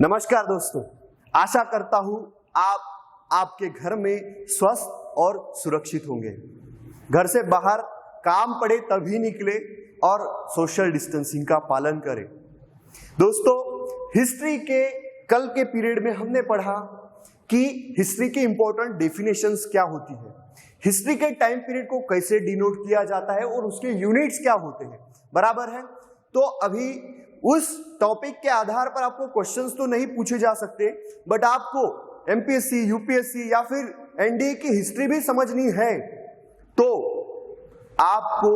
नमस्कार दोस्तों, आशा करता हूं आप आपके घर में स्वस्थ और सुरक्षित होंगे। घर से बाहर काम पड़े तभी निकले और सोशल डिस्टेंसिंग का पालन करें। दोस्तों, हिस्ट्री के कल के पीरियड में हमने पढ़ा कि हिस्ट्री की इंपॉर्टेंट डेफिनेशंस क्या होती है, हिस्ट्री के टाइम पीरियड को कैसे डिनोट किया जाता है और उसके यूनिट्स क्या होते हैं, बराबर है। तो अभी उस टॉपिक के आधार पर आपको क्वेश्चंस तो नहीं पूछे जा सकते, बट आपको एमपीएससी, यूपीएससी या फिर एनडीए की हिस्ट्री भी समझनी है तो आपको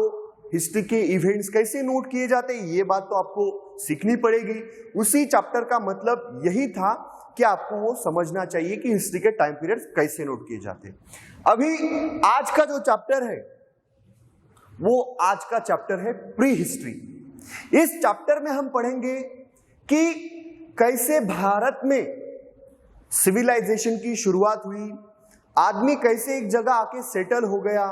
हिस्ट्री के इवेंट्स कैसे नोट किए जाते हैं ये बात तो आपको सीखनी पड़ेगी। उसी चैप्टर का मतलब यही था कि आपको वो समझना चाहिए कि हिस्ट्री के टाइम पीरियड्स कैसे नोट किए जाते हैं। अभी आज का जो चैप्टर है वो आज का चैप्टर है प्री हिस्ट्री। इस चैप्टर में हम पढ़ेंगे कि कैसे भारत में सिविलाइजेशन की शुरुआत हुई, आदमी कैसे एक जगह आके सेटल हो गया,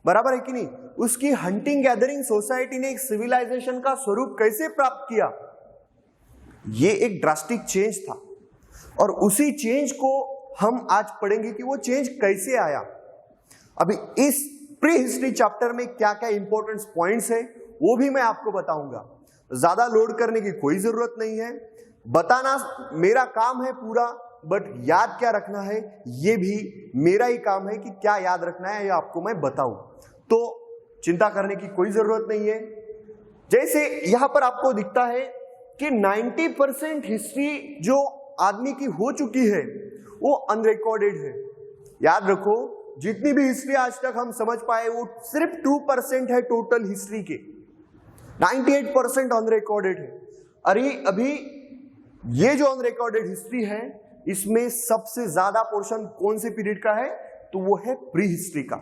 बराबर है कि नहीं, उसकी हंटिंग गैदरिंग सोसाइटी ने एक सिविलाइजेशन का स्वरूप कैसे प्राप्त किया। ये एक ड्रास्टिक चेंज था और उसी चेंज को हम आज पढ़ेंगे कि वो चेंज कैसे आया। अभी इस प्री हिस्ट्री चैप्टर में क्या क्या इंपॉर्टेंट पॉइंट्स है वो भी मैं आपको बताऊंगा। ज्यादा लोड करने की कोई जरूरत नहीं है, बताना मेरा काम है पूरा, बट याद क्या रखना है ये भी मेरा ही काम है कि क्या याद रखना है ये आपको मैं बताऊं। तो चिंता करने की कोई जरूरत नहीं है। जैसे यहां पर आपको दिखता है कि 90% हिस्ट्री जो आदमी की हो चुकी है वो अनरिकॉर्डेड है। याद रखो, जितनी भी हिस्ट्री आज तक हम समझ पाए वो सिर्फ 2% है टोटल हिस्ट्री के, 98% अनरिकॉर्डेड है। अरे अभी ये जो अनरिकॉर्डेड हिस्ट्री है इसमें सबसे ज्यादा पोर्शन कौन से पीरियड का है, तो वो है प्री हिस्ट्री का।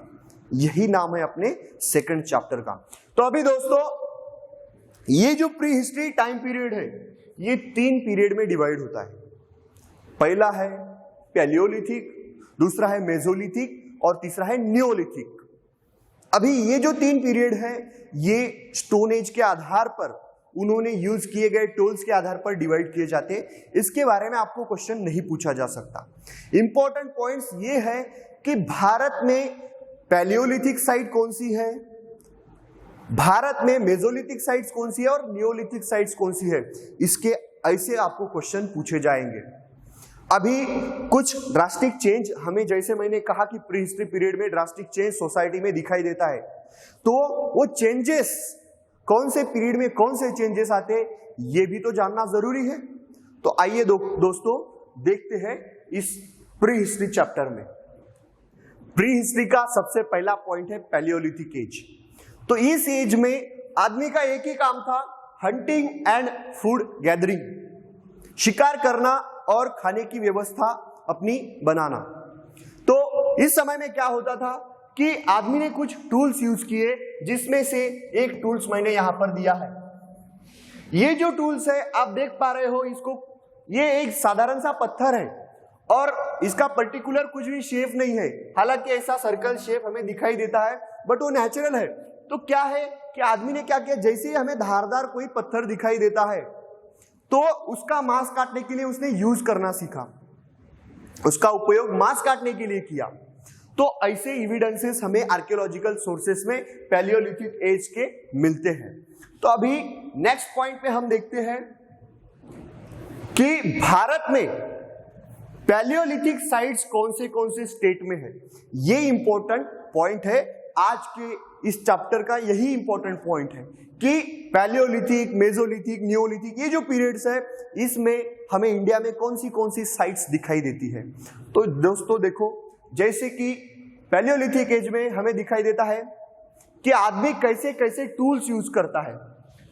यही नाम है अपने सेकंड चैप्टर का। तो अभी दोस्तों, ये जो प्री हिस्ट्री टाइम पीरियड है ये 3 पीरियड में डिवाइड होता है। पहला है पैलियोलिथिक, दूसरा है मेसोलिथिक और तीसरा है नियोलिथिक। अभी ये जो 3 पीरियड है ये स्टोन एज के आधार पर उन्होंने यूज किए गए टूल्स के आधार पर डिवाइड किए जाते हैं। इसके बारे में आपको क्वेश्चन नहीं पूछा जा सकता। इंपॉर्टेंट पॉइंट्स ये है कि भारत में पैलियोलिथिक साइट कौन सी है, भारत में मेसोलिथिक साइट्स कौन सी है और नियोलिथिक साइट्स कौन सी है, इसके ऐसे आपको क्वेश्चन पूछे जाएंगे। अभी कुछ ड्रास्टिक चेंज हमें, जैसे मैंने कहा कि प्री हिस्ट्री पीरियड में ड्रास्टिक चेंज सोसाइटी में दिखाई देता है, तो वो चेंजेस कौन से पीरियड में कौन से चेंजेस आते हैं ये भी तो जानना जरूरी है। तो आइए दोस्तों देखते हैं इस प्री हिस्ट्री चैप्टर में। प्री हिस्ट्री का सबसे पहला पॉइंट है पैलियोलिथिक एज। तो इस एज में आदमी का एक ही काम था, हंटिंग एंड फूड गैदरिंग, शिकार करना और खाने की व्यवस्था अपनी बनाना। तो इस समय में क्या होता था कि आदमी ने कुछ टूल्स यूज किए, जिसमें से एक टूल्स मैंने यहां पर दिया है। ये जो टूल्स है आप देख पा रहे हो इसको, ये एक साधारण सा पत्थर है और इसका पर्टिकुलर कुछ भी शेप नहीं है। हालांकि ऐसा सर्कल शेप हमें दिखाई देता है बट वो नेचुरल है। तो क्या है कि आदमी ने क्या किया, जैसे ही हमें धारदार कोई पत्थर दिखाई देता है तो उसका मांस काटने के लिए उसने यूज करना सीखा, उसका उपयोग मांस काटने के लिए किया। तो ऐसे एविडेंसेस हमें आर्कियोलॉजिकल सोर्सेस में पैलियोलिथिक एज के मिलते हैं। तो अभी नेक्स्ट पॉइंट पे हम देखते हैं कि भारत में पैलियोलिथिक साइट्स कौन से स्टेट में है। ये इंपॉर्टेंट पॉइंट है आज के इस चैप्टर का, यही इंपॉर्टेंट पॉइंट है कि पैलियोलिथिक, मेसोलिथिक, नियोलिथिक ये जो पीरियड्स है इसमें हमें इंडिया में कौन सी साइट्स दिखाई देती है। तो दोस्तों देखो, जैसे कि पैलियोलिथिक एज में हमें दिखाई देता है कि आदमी कैसे कैसे टूल्स यूज करता है।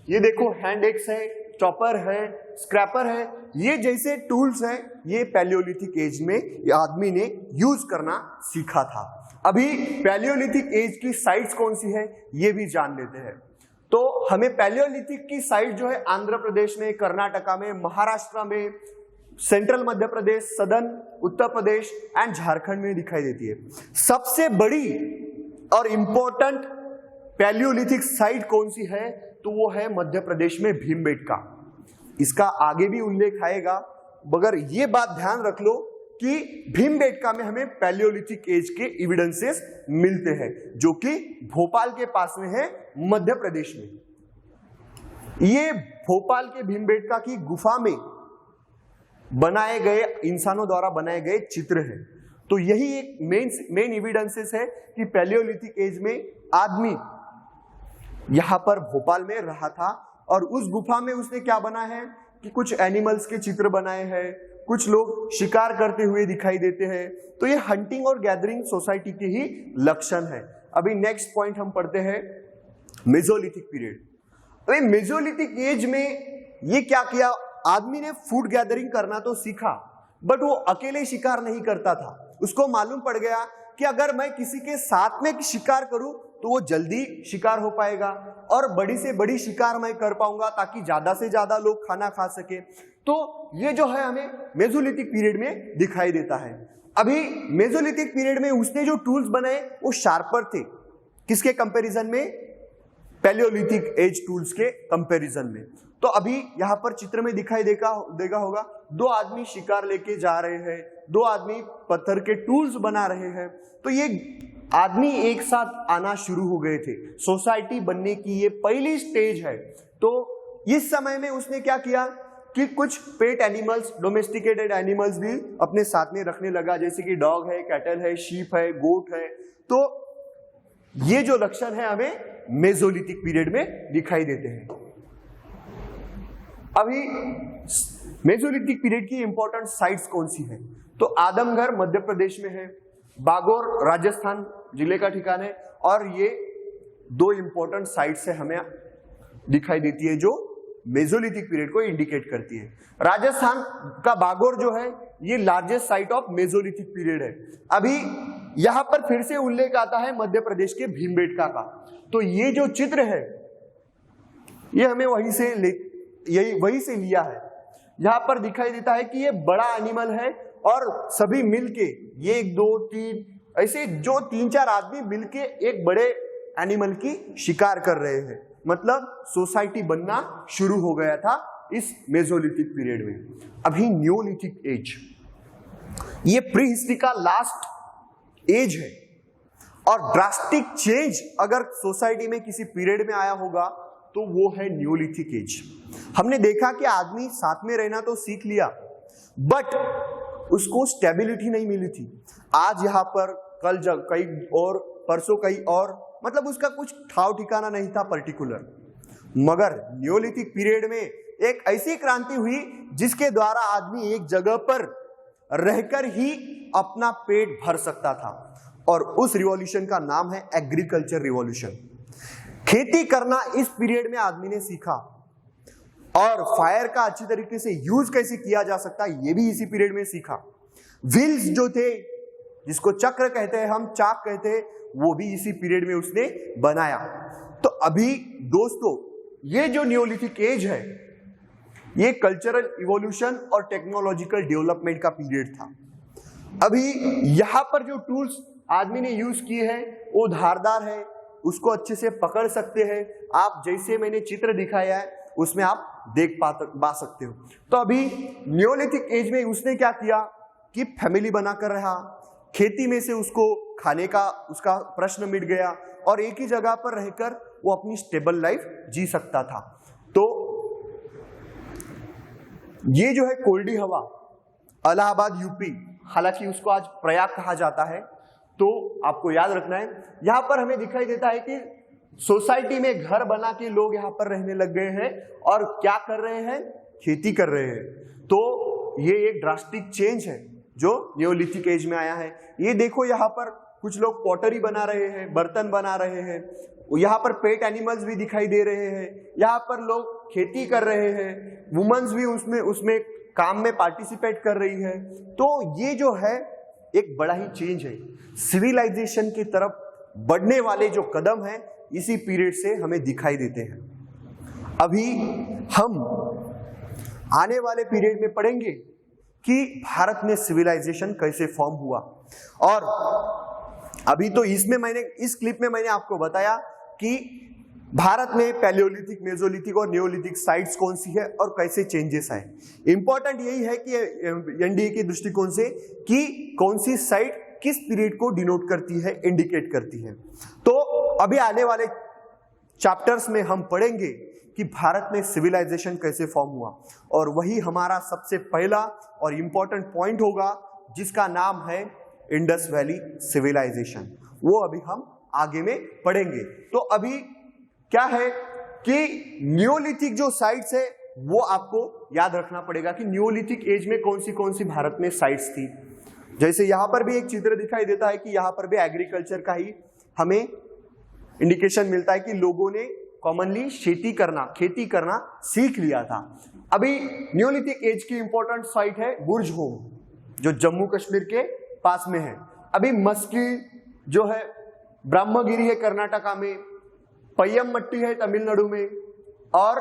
ये देखो, हैंड एक्स है, चॉपर है, स्क्रैपर है, ये जैसे टूल्स हैं ये पैलियोलिथिक एज में आदमी ने यूज करना सीखा था। अभी पैलियोलिथिक एज की साइट्स कौन सी है ये भी जान लेते हैं। तो हमें पैलियोलिथिक की साइट जो है आंध्र प्रदेश में, कर्नाटका में, महाराष्ट्र में, central Madhya Pradesh, southern Uttar Pradesh and Jharkhand में दिखाई देती है। सबसे बड़ी और इंपॉर्टेंट पैलियोलिथिक साइट कौन सी है, तो वो है मध्य प्रदेश में भीमबेटका। इसका आगे भी उल्लेख आएगा मगर ये बात ध्यान रख लो कि भीमबेटका में हमें पैलियोलिथिक एज के एविडेंसेस मिलते हैं, जो कि भोपाल के पास में है, मध्य प्रदेश में। ये भोपाल के भीमबेटका की गुफा में बनाए गए, इंसानों द्वारा बनाए गए चित्र हैं। तो यही एक मेन एविडेंसेस है कि पैलियोलिथिक एज में आदमी यहां पर भोपाल में रहा था। और उस गुफा में उसने क्या बना है कि कुछ एनिमल्स के चित्र बनाए हैं, कुछ लोग शिकार करते हुए दिखाई देते हैं। तो ये हंटिंग और गैदरिंग सोसाइटी के ही लक्षण है। अभी नेक्स्ट पॉइंट हम पढ़ते हैं, मेसोलिथिक पीरियड। अभी मेसोलिथिक एज में ये क्या किया, आदमी ने फूड गैदरिंग करना तो सीखा, बट वो अकेले शिकार नहीं करता था। उसको मालूम पड़ गया कि अगर मैं किसी के साथ में शिकार करूं तो वो जल्दी शिकार हो पाएगा और बड़ी से बड़ी शिकार मैं कर पाऊंगा, ताकि ज्यादा से ज्यादा लोग खाना खा सके। तो ये जो है हमें मेसोलिथिक पीरियड में दिखाई देता है। अभी मेसोलिथिक पीरियड में उसने जो टूल्स बनाए वो शार्पर थे, किसके कंपैरिजन में, पैलियोलिथिक एज टूल्स के कंपैरिजन में। तो अभी यहां पर चित्र में दिखाई देगा होगा, दो आदमी शिकार लेके जा रहे हैं, दो आदमी पत्थर के टूल्स बना रहे हैं। तो ये आदमी एक साथ आना शुरू हो गए थे, सोसाइटी बनने की ये पहली स्टेज है। तो इस समय में उसने क्या किया कि कुछ पेट एनिमल्स, डोमेस्टिकेटेड एनिमल्स भी अपने साथ में रखने लगा, जैसे कि डॉग है, कैटल है, शीप है, गोट है। तो ये जो लक्षण है हमें मेसोलिथिक पीरियड में दिखाई देते हैं। अभी मेसोलिथिक पीरियड की इंपॉर्टेंट साइट्स कौन सी है, तो आदमगढ़ मध्य प्रदेश में है, बागोर राजस्थान जिले का ठिकाना है। और ये दो इंपॉर्टेंट साइट्स है हमें दिखाई देती है जो मेसोलिथिक पीरियड को इंडिकेट करती है। राजस्थान का बागोर जो है ये largest site of Mesolithic period है। अभी यहां पर फिर से उल्लेख आता है मध्य प्रदेश के भीमबेटका का। तो ये जो चित्र है ये हमें वहीं से लिया है। यहां पर दिखाई देता है कि ये बड़ा एनिमल है और सभी मिलके, ये 1 2 3 ऐसे जो 3-4 आदमी मिलके एक बड़े एनिमल की शिकार कर रहे हैं। मतलब सोसाइटी बनना शुरू हो गया था इस मेसोलिथिक पीरियड में। अभी न्योलिथिक एज, ये प्री हिस्ट्री का लास्ट एज है। और ड्रास्टिक चेंज अगर सोसाइटी में किसी पीरियड में आया होगा तो वो है न्योलिथिक एज। हमने देखा कि आदमी साथ में रहना तो सीख लिया, बट उसको स्टेबिलिटी नहीं मिली थी। आज यहां पर, कल कहीं और, परसों कहीं और, मतलब उसका कुछ ठाव ठिकाना नहीं था पर्टिकुलर। मगर न्योलिथिक पीरियड में एक ऐसी क्रांति हुई जिसके द्वारा आदमी एक जगह पर रहकर ही अपना पेट भर सकता था। और उस रिवॉल्यूशन का नाम है एग्रीकल्चर रिवॉल्यूशन। खेती करना इस पीरियड में आदमी ने सीखा, और फायर का अच्छी तरीके से यूज कैसे किया जा सकता है ये भी इसी पीरियड में सीखा। व्हील्स जो थे, जिसको चक्र कहते हैं, हम चाक कहते हैं, वो भी इसी पीरियड में उसने बनाया। तो अभी दोस्तों ये जो न्योलिथिक एज है ये कल्चरल इवोल्यूशन और टेक्नोलॉजिकल डेवलपमेंट का पीरियड था। अभी यहां पर जो टूल्स आदमी ने यूज किए हैं वो धारदार है, उसको अच्छे से पकड़ सकते हैं। आप जैसे मैंने चित्र दिखाया है उसमें आप देख पा सकते हो। तो अभी न्योलिथिक एज में उसने क्या किया कि फैमिली बनाकर रहा, खेती में से उसको खाने का उसका प्रश्न मिट गया और एक ही जगह पर रहकर वो अपनी स्टेबल लाइफ जी सकता था। तो ये जो है कोल्डी हवा, इलाहाबाद यूपी, हालांकि उसको आज प्रयाग कहा जाता है, तो आपको याद रखना है। यहां पर हमें दिखाई देता है कि सोसाइटी में घर बना के लोग यहां पर रहने लग गए हैं और क्या कर रहे हैं, खेती कर रहे हैं। तो ये एक ड्रास्टिक चेंज है जो न्योलिथिक एज में आया है। ये देखो यहाँ पर कुछ लोग पॉटरी बना रहे हैं, बर्तन बना रहे हैं, यहाँ पर पेट एनिमल्स भी दिखाई दे रहे हैं, यहाँ पर लोग खेती कर रहे हैं, वुमेन्स भी उसमें काम में पार्टिसिपेट कर रही है। तो ये जो है एक बड़ा ही चेंज है। सिविलाइजेशन की तरफ बढ़ने वाले जो कदम है इसी पीरियड से हमें दिखाई देते हैं। अभी हम आने वाले पीरियड में पढ़ेंगे कि भारत में सिविलाइजेशन कैसे फॉर्म हुआ। और अभी तो इसमें इस क्लिप में मैंने आपको बताया कि भारत में पैलियोलिथिक, मेसोलिथिक और नियोलिथिक साइट्स कौन सी है और कैसे चेंजेस आए। इंपॉर्टेंट यही है कि एनडीए के दृष्टिकोण से कि कौन सी साइट किस पीरियड को डिनोट करती है, इंडिकेट करती है। तो अभी आने वाले चैप्टर्स में हम पढ़ेंगे कि भारत में सिविलाइजेशन कैसे फॉर्म हुआ, और वही हमारा सबसे पहला और इंपॉर्टेंट पॉइंट होगा जिसका नाम है इंडस वैली सिविलाइजेशन। वो अभी हम आगे में पढ़ेंगे। तो अभी क्या है कि नियोलिथिक जो साइट्स है वो आपको याद रखना पड़ेगा कि नियोलिथिक एज में कौन सी भारत में साइट्स थी। जैसे यहां पर भी एक चित्र दिखाई देता है कि यहां पर भी एग्रीकल्चर का ही हमें इंडिकेशन मिलता है कि लोगों ने कॉमनली खेती करना सीख लिया था। अभी नियोलिथिक एज की इंपॉर्टेंट साइट है बुर्ज होम, जो जम्मू कश्मीर के पास में है। अभी मस्की जो है ब्रह्मगिरी है कर्नाटका में, पय्यमट्टी है तमिलनाडु में, और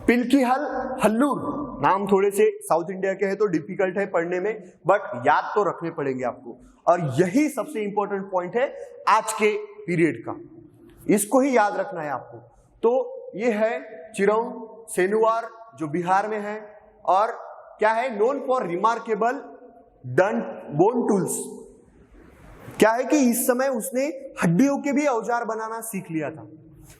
पिल्किहल हल्लूर, नाम थोड़े से साउथ इंडिया के हैं तो डिफिकल्ट है पढ़ने में, बट याद तो रखने पड़ेंगे आपको। और यही सबसे इंपॉर्टेंट पॉइंट है आज के पीरियड का, इसको ही याद रखना है आपको। तो ये है चिरौन सेनुआर जो बिहार में है, और क्या है, known for remarkable done bone tools. क्या है कि इस समय उसने हड्डियों के भी औजार बनाना सीख लिया था,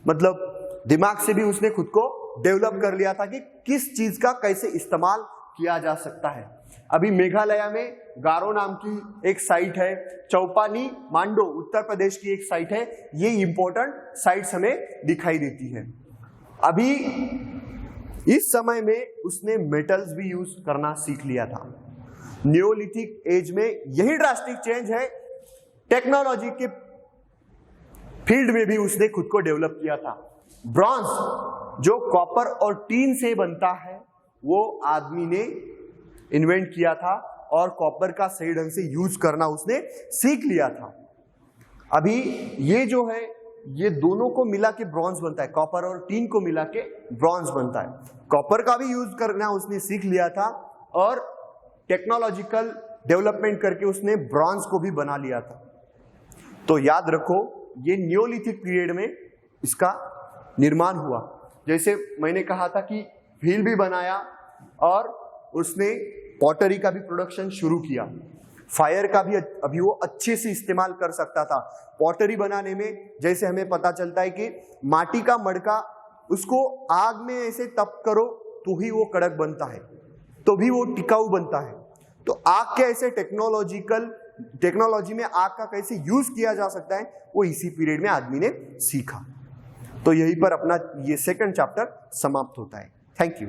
मतलब दिमाग से भी उसने खुद को डेवलप कर लिया था कि किस चीज का कैसे इस्तेमाल किया जा सकता है। अभी मेघालय में गारो नाम की एक साइट है, चौपानी मांडो उत्तर प्रदेश की एक साइट है, ये इंपॉर्टेंट साइट्स हमें दिखाई देती है। अभी इस समय में उसने मेटल्स भी यूज करना सीख लिया था। नियोलिथिक एज में यही ड्रास्टिक चेंज है, टेक्नोलॉजी के फील्ड में भी उसने खुद को डेवलप किया था। ब्रॉन्ज जो कॉपर और टीन से बनता है वो आदमी ने इन्वेंट किया था, और कॉपर का सही ढंग से यूज करना उसने सीख लिया था। अभी ये जो है ये दोनों को मिला के ब्रॉन्ज बनता है, कॉपर और टीन को मिला के ब्रॉन्ज बनता है। कॉपर का भी यूज करना उसने सीख लिया था, और टेक्नोलॉजिकल डेवलपमेंट करके उसने ब्रॉन्ज को भी बना लिया था। तो याद रखो ये नियोलिथिक पीरियड में इसका निर्माण हुआ। जैसे मैंने कहा था कि व्हील भी बनाया, और उसने पॉटरी का भी प्रोडक्शन शुरू किया। फायर का भी अभी वो अच्छे से इस्तेमाल कर सकता था। पॉटरी बनाने में जैसे हमें पता चलता है कि माटी का मडका उसको आग में ऐसे तप करो तो ही वो कड़क बनता है, तो भी वो टिकाऊ बनता है। तो आग के ऐसे टेक्नोलॉजी में आग का कैसे यूज किया जा सकता है वो इसी पीरियड में आदमी ने सीखा। तो यहीं पर अपना ये सेकंड चैप्टर समाप्त होता है। Thank you.